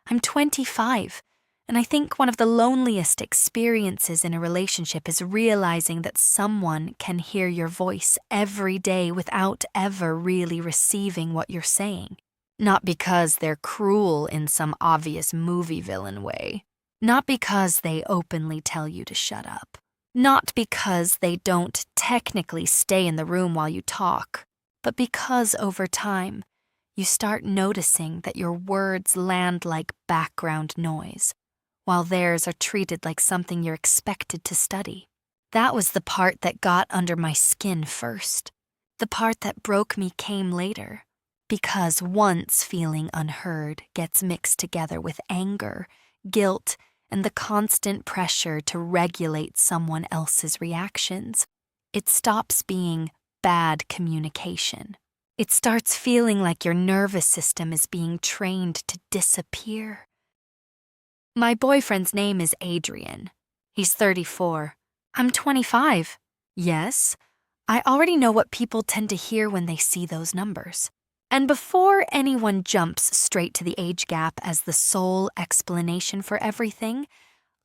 I'm 25, and I think one of the loneliest experiences in a relationship is realizing that someone can hear your voice every day without ever really receiving what you're saying. Not because they're cruel in some obvious movie villain way. Not because they openly tell you to shut up. Not because they don't technically stay in the room while you talk, but because over time, you start noticing that your words land like background noise, while theirs are treated like something you're expected to study. That was the part that got under my skin first. The part that broke me came later, because once feeling unheard gets mixed together with anger, guilt, and the constant pressure to regulate someone else's reactions, it stops being bad communication. It starts feeling like your nervous system is being trained to disappear. My boyfriend's name is Adrian. He's 34. I'm 25. Yes, I already know what people tend to hear when they see those numbers. And before anyone jumps straight to the age gap as the sole explanation for everything,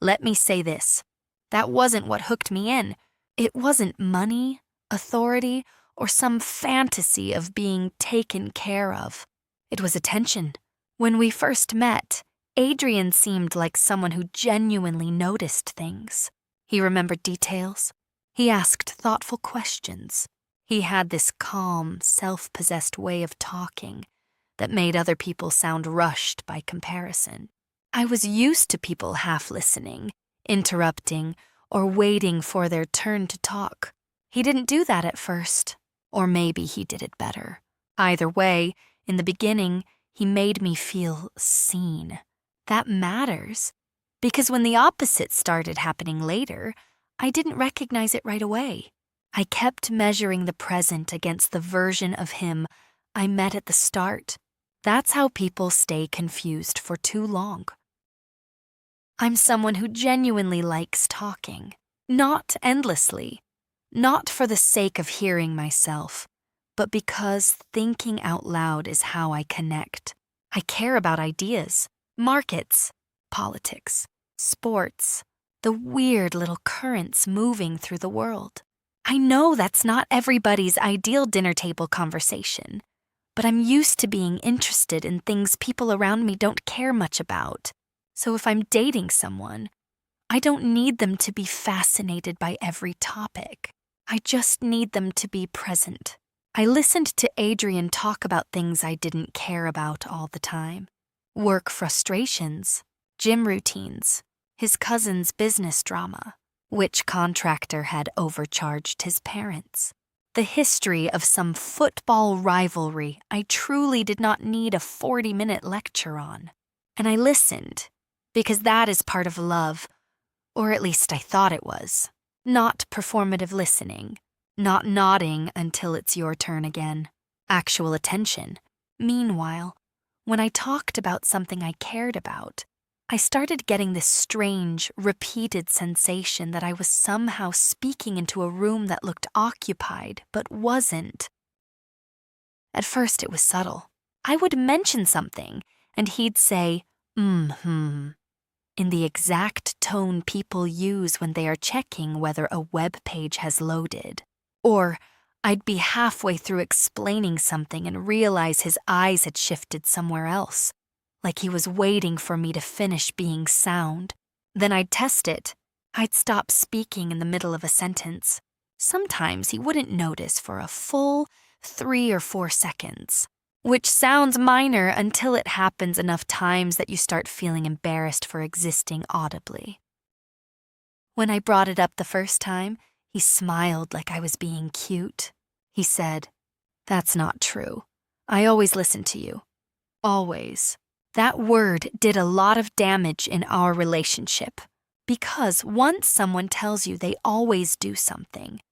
let me say this. That wasn't what hooked me in. It wasn't money, authority, or some fantasy of being taken care of. It was attention. When we first met, Adrian seemed like someone who genuinely noticed things. He remembered details. He asked thoughtful questions. He had this calm, self-possessed way of talking that made other people sound rushed by comparison. I was used to people half listening, interrupting, or waiting for their turn to talk. He didn't do that at first. Or maybe he did it better. Either way, in the beginning, he made me feel seen. That matters, because when the opposite started happening later, I didn't recognize it right away. I kept measuring the present against the version of him I met at the start. That's how people stay confused for too long. I'm someone who genuinely likes talking, not endlessly. Not for the sake of hearing myself, but because thinking out loud is how I connect. I care about ideas, markets, politics, sports, the weird little currents moving through the world. I know that's not everybody's ideal dinner table conversation, but I'm used to being interested in things people around me don't care much about. So if I'm dating someone, I don't need them to be fascinated by every topic. I just need them to be present. I listened to Adrian talk about things I didn't care about all the time. Work frustrations, gym routines, his cousin's business drama, which contractor had overcharged his parents, the history of some football rivalry I truly did not need a 40-minute lecture on. And I listened, because that is part of love, or at least I thought it was. Not performative listening, not nodding until it's your turn again. Actual attention. Meanwhile, when I talked about something I cared about, I started getting this strange, repeated sensation that I was somehow speaking into a room that looked occupied but wasn't. At first it was subtle. I would mention something, and he'd say, in the exact tone people use when they are checking whether a web page has loaded. Or I'd be halfway through explaining something and realize his eyes had shifted somewhere else, like he was waiting for me to finish being sound. Then I'd test it. I'd stop speaking in the middle of a sentence. Sometimes he wouldn't notice for a full 3 or 4 seconds. Which sounds minor until it happens enough times that you start feeling embarrassed for existing audibly. When I brought it up the first time, he smiled like I was being cute. He said, "That's not true. I always listen to you. Always." That word did a lot of damage in our relationship, because once someone tells you they always do something,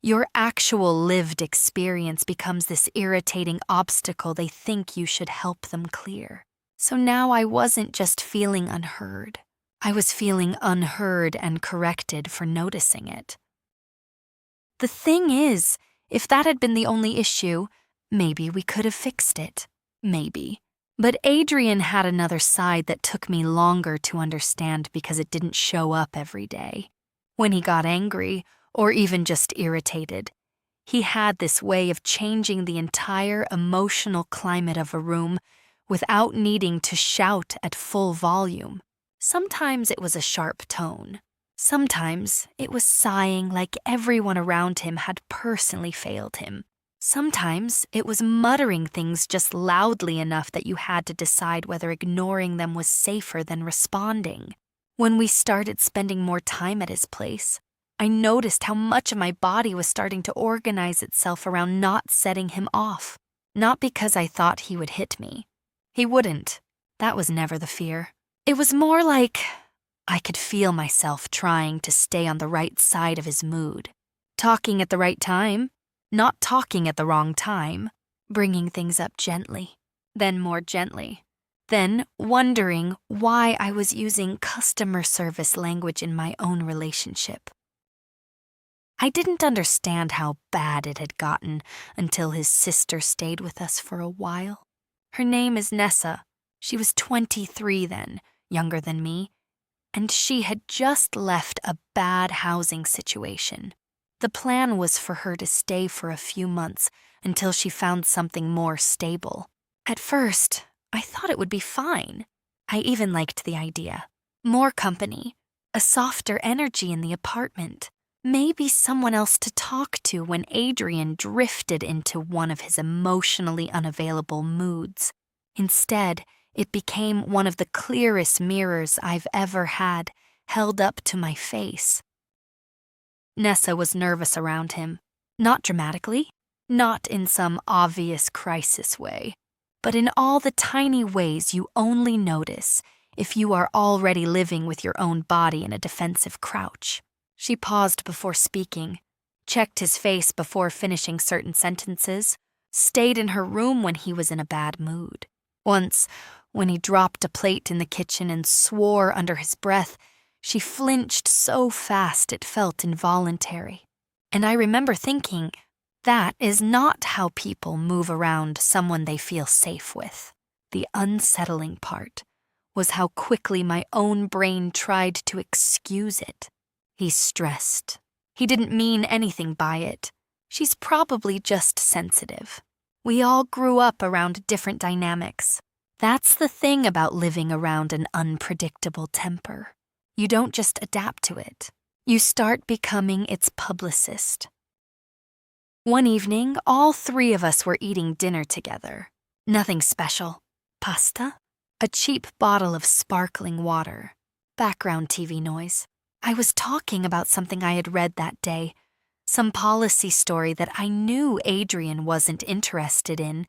your actual lived experience becomes this irritating obstacle they think you should help them clear. So now I wasn't just feeling unheard. I was feeling unheard and corrected for noticing it. The thing is, if that had been the only issue, maybe we could have fixed it. Maybe. But Adrian had another side that took me longer to understand because it didn't show up every day. When he got angry, or even just irritated, he had this way of changing the entire emotional climate of a room without needing to shout at full volume. Sometimes it was a sharp tone. Sometimes it was sighing like everyone around him had personally failed him. Sometimes it was muttering things just loudly enough that you had to decide whether ignoring them was safer than responding. When we started spending more time at his place, I noticed how much of my body was starting to organize itself around not setting him off. Not because I thought he would hit me. He wouldn't. That was never the fear. It was more like I could feel myself trying to stay on the right side of his mood. Talking at the right time, not talking at the wrong time, bringing things up gently, then more gently, then wondering why I was using customer service language in my own relationship. I didn't understand how bad it had gotten until his sister stayed with us for a while. Her name is Nessa. She was 23 then, younger than me, and she had just left a bad housing situation. The plan was for her to stay for a few months until she found something more stable. At first, I thought it would be fine. I even liked the idea. More company, a softer energy in the apartment. Maybe someone else to talk to when Adrian drifted into one of his emotionally unavailable moods. Instead, it became one of the clearest mirrors I've ever had held up to my face. Nessa was nervous around him. Not dramatically, not in some obvious crisis way, but in all the tiny ways you only notice if you are already living with your own body in a defensive crouch. She paused before speaking, checked his face before finishing certain sentences, stayed in her room when he was in a bad mood. Once, when he dropped a plate in the kitchen and swore under his breath, she flinched so fast it felt involuntary. And I remember thinking, that is not how people move around someone they feel safe with. The unsettling part was how quickly my own brain tried to excuse it. He's stressed. He didn't mean anything by it. She's probably just sensitive. We all grew up around different dynamics. That's the thing about living around an unpredictable temper. You don't just adapt to it. You start becoming its publicist. One evening, all three of us were eating dinner together. Nothing special. Pasta? A cheap bottle of sparkling water. Background TV noise. I was talking about something I had read that day, some policy story that I knew Adrian wasn't interested in,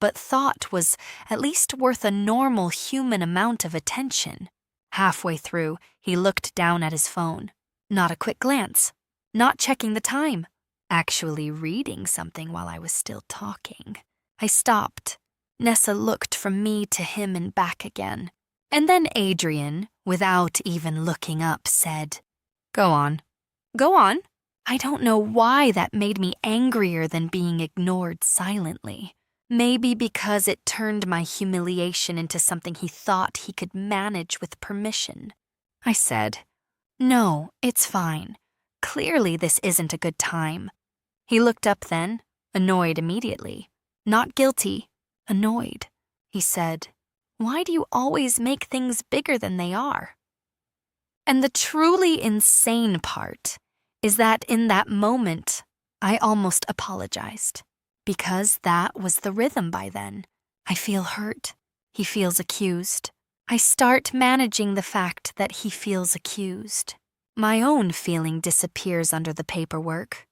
but thought was at least worth a normal human amount of attention. Halfway through, he looked down at his phone. Not a quick glance. Not checking the time. Actually reading something while I was still talking. I stopped. Nessa looked from me to him and back again. And then Adrian, without even looking up, said, "Go on." Go on? I don't know why that made me angrier than being ignored silently. Maybe because it turned my humiliation into something he thought he could manage with permission. I said, "No, it's fine. Clearly this isn't a good time." He looked up then, annoyed immediately. Not guilty, annoyed. He said, "Why do you always make things bigger than they are?" And the truly insane part is that in that moment, I almost apologized. Because that was the rhythm by then. I feel hurt. He feels accused. I start managing the fact that he feels accused. My own feeling disappears under the paperwork.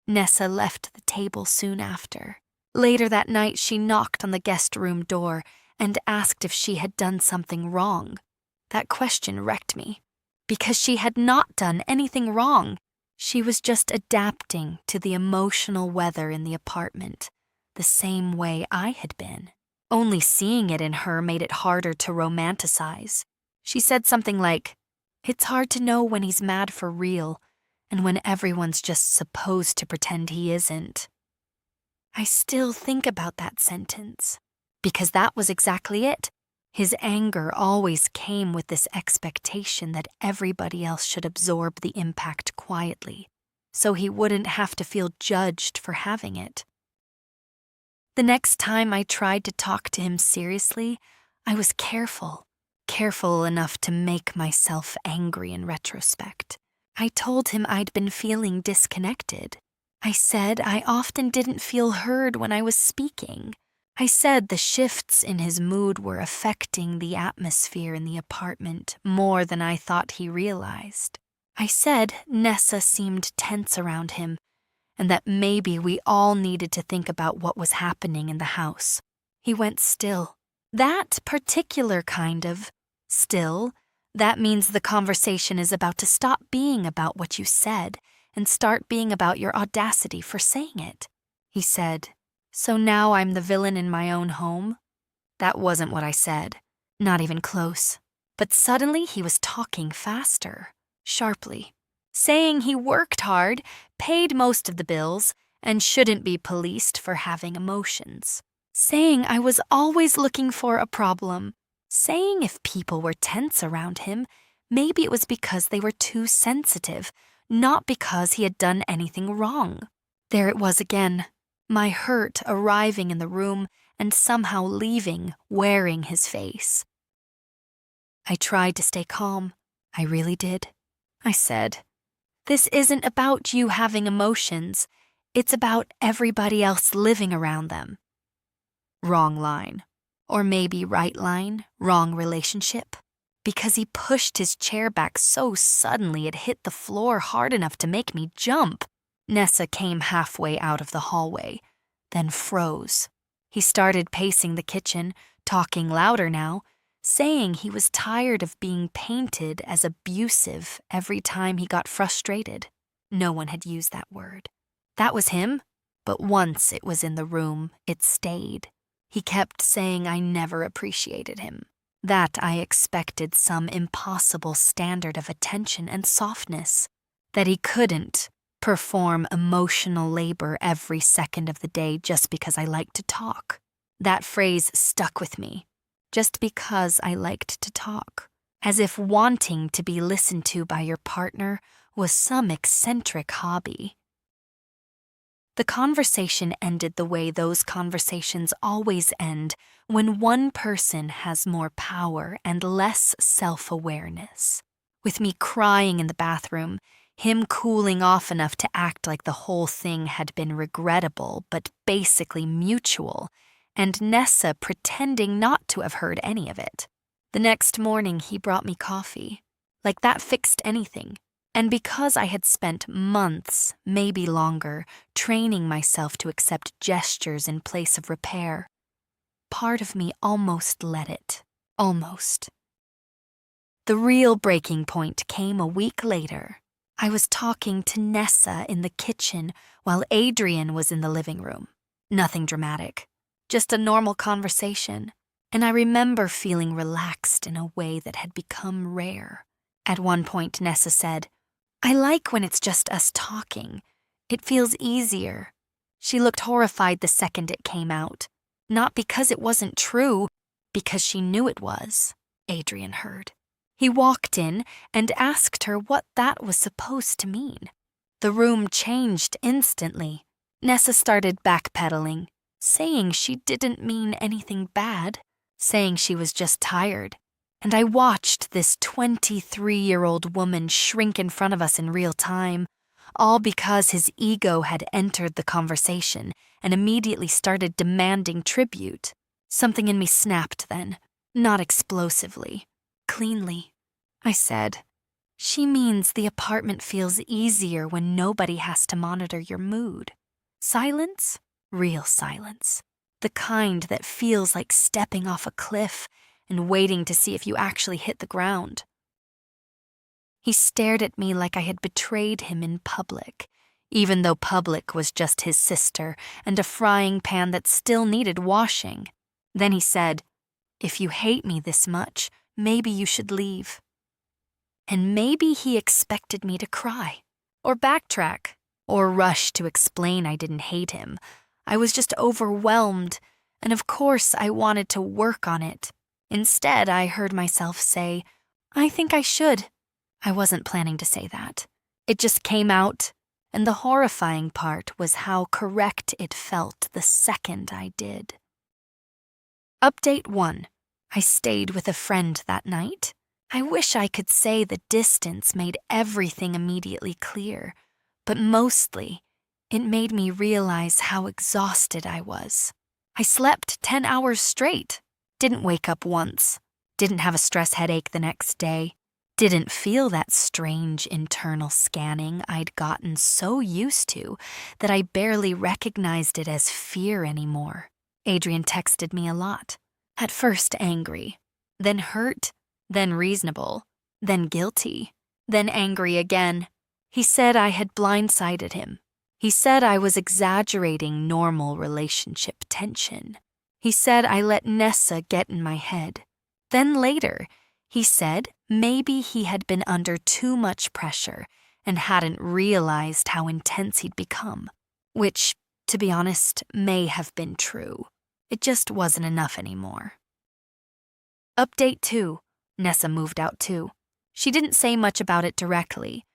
Nessa left the table soon after. Later that night, she knocked on the guest room door and asked if she had done something wrong. That question wrecked me, because she had not done anything wrong. She was just adapting to the emotional weather in the apartment, the same way I had been. Only seeing it in her made it harder to romanticize. She said something like, "It's hard to know when he's mad for real, and when everyone's just supposed to pretend he isn't." I still think about that sentence, Because that was exactly it. His anger always came with this expectation that everybody else should absorb the impact quietly, so he wouldn't have to feel judged for having it. The next time I tried to talk to him seriously, I was careful enough to make myself angry in retrospect. I told him I'd been feeling disconnected. I said I often didn't feel heard when I was speaking. I said the shifts in his mood were affecting the atmosphere in the apartment more than I thought he realized. I said Nessa seemed tense around him, and that maybe we all needed to think about what was happening in the house. He went still. That particular kind of still, that means the conversation is about to stop being about what you said and start being about your audacity for saying it. He said, "So now I'm the villain in my own home?" That wasn't what I said, not even close. But suddenly he was talking faster, sharply, saying he worked hard, paid most of the bills, and shouldn't be policed for having emotions. Saying I was always looking for a problem. Saying if people were tense around him, maybe it was because they were too sensitive, not because he had done anything wrong. There it was again, my hurt arriving in the room and somehow leaving, wearing his face. I tried to stay calm. I really did. I said, "This isn't about you having emotions. It's about everybody else living around them." Wrong line. Or maybe right line, wrong relationship. Because he pushed his chair back so suddenly it hit the floor hard enough to make me jump. Nessa came halfway out of the hallway, then froze. He started pacing the kitchen, talking louder now, saying he was tired of being painted as abusive every time he got frustrated. No one had used that word. That was him, but once it was in the room, it stayed. He kept saying I never appreciated him, that I expected some impossible standard of attention and softness, that he couldn't perform emotional labor every second of the day just because I liked to talk. That phrase stuck with me, just because I liked to talk, as if wanting to be listened to by your partner was some eccentric hobby. The conversation ended the way those conversations always end when one person has more power and less self-awareness. With me crying in the bathroom, him cooling off enough to act like the whole thing had been regrettable but basically mutual, and Nessa pretending not to have heard any of it. The next morning he brought me coffee. Like that fixed anything. And because I had spent months, maybe longer, training myself to accept gestures in place of repair, part of me almost let it. Almost. The real breaking point came a week later. I was talking to Nessa in the kitchen while Adrian was in the living room. Nothing dramatic. Just a normal conversation. And I remember feeling relaxed in a way that had become rare. At one point, Nessa said, "I like when it's just us talking. It feels easier." She looked horrified the second it came out. Not because it wasn't true, because she knew it was. Adrian heard. He walked in and asked her what that was supposed to mean. The room changed instantly. Nessa started backpedaling, saying she didn't mean anything bad, saying she was just tired. And I watched this 23-year-old woman shrink in front of us in real time, all because his ego had entered the conversation and immediately started demanding tribute. Something in me snapped then, not explosively, cleanly. I said, "She means the apartment feels easier when nobody has to monitor your mood. Silence? Real silence. The kind that feels like stepping off a cliff and waiting to see if you actually hit the ground." He stared at me like I had betrayed him in public, even though public was just his sister and a frying pan that still needed washing. Then he said, "If you hate me this much, maybe you should leave." And maybe he expected me to cry, or backtrack, or rush to explain I didn't hate him. I was just overwhelmed, And of course, I wanted to work on it. Instead, I heard myself say, "I think I should." I wasn't planning to say that. It just came out, and the horrifying part was how correct it felt the second I did. Update 1. I stayed with a friend that night. I wish I could say the distance made everything immediately clear, but mostly, it made me realize how exhausted I was. I slept 10 hours straight, didn't wake up once, didn't have a stress headache the next day, didn't feel that strange internal scanning I'd gotten so used to that I barely recognized it as fear anymore. Adrian texted me a lot. At first angry, then hurt, then reasonable, then guilty, then angry again. He said I had blindsided him. He said I was exaggerating normal relationship tension. He said I let Nessa get in my head. Then later, he said maybe he had been under too much pressure and hadn't realized how intense he'd become, which, to be honest, may have been true. It just wasn't enough anymore. Update 2. Nessa moved out too. She didn't say much about it directly,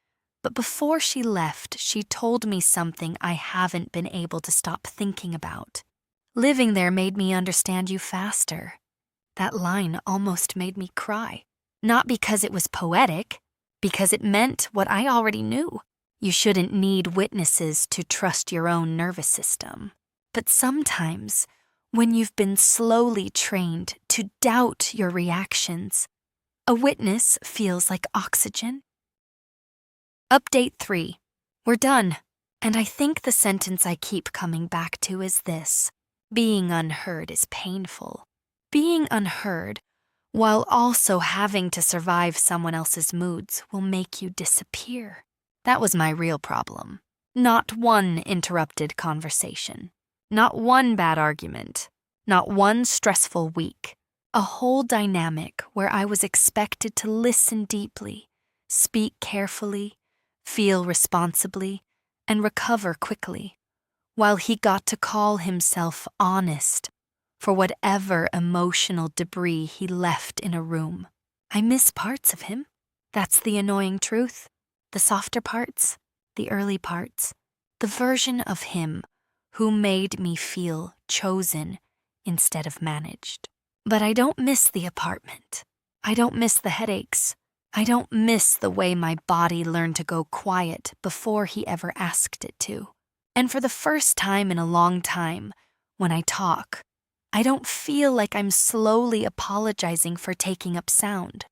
but before she left, she told me something I haven't been able to stop thinking about. Living there made me understand you faster. That line almost made me cry. Not because it was poetic, because it meant what I already knew. You shouldn't need witnesses to trust your own nervous system. But sometimes, when you've been slowly trained to doubt your reactions, a witness feels like oxygen. Update 3. We're done. And I think the sentence I keep coming back to is this: being unheard is painful. Being unheard, while also having to survive someone else's moods, will make you disappear. That was my real problem. Not one interrupted conversation. Not one bad argument. Not one stressful week. A whole dynamic where I was expected to listen deeply, speak carefully, feel responsibly, and recover quickly, while he got to call himself honest for whatever emotional debris he left in a room. I miss parts of him. That's the annoying truth. The softer parts, the early parts, the version of him who made me feel chosen instead of managed. But I don't miss the apartment. I don't miss the headaches. I don't miss the way my body learned to go quiet before he ever asked it to. And for the first time in a long time, when I talk, I don't feel like I'm slowly apologizing for taking up sound.